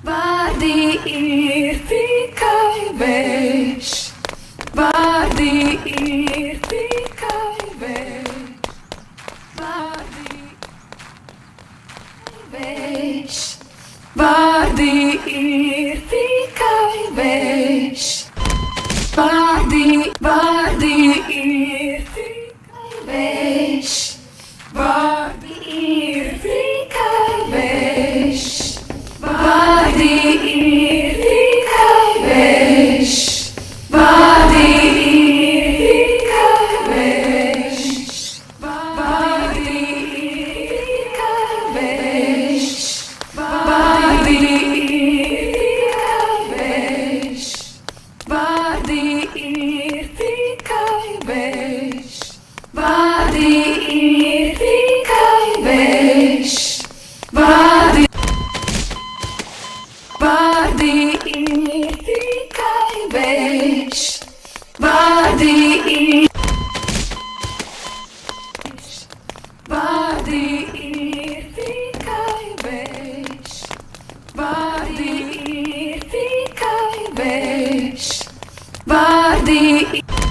Vārdi ir tikai vējš, vārdi ir tikai vējš, vārdi vējš, vārdi ir tikai vējš, vārdi ir tikai vējš, vārdi ir tikai vējš. Vārdi ir tikai vējš, vārdi ir tikai vējš, vārdi ir tikai vējš, vārdi ir tikai vējš, vārdi ir tikai vējš, vārdi ir tikai vējš, vārdi. Vārdi ir tikai vējš, vārdi ir, vārdi ir tikai vējš, vārdi ir tikai vējš, vārdi ir.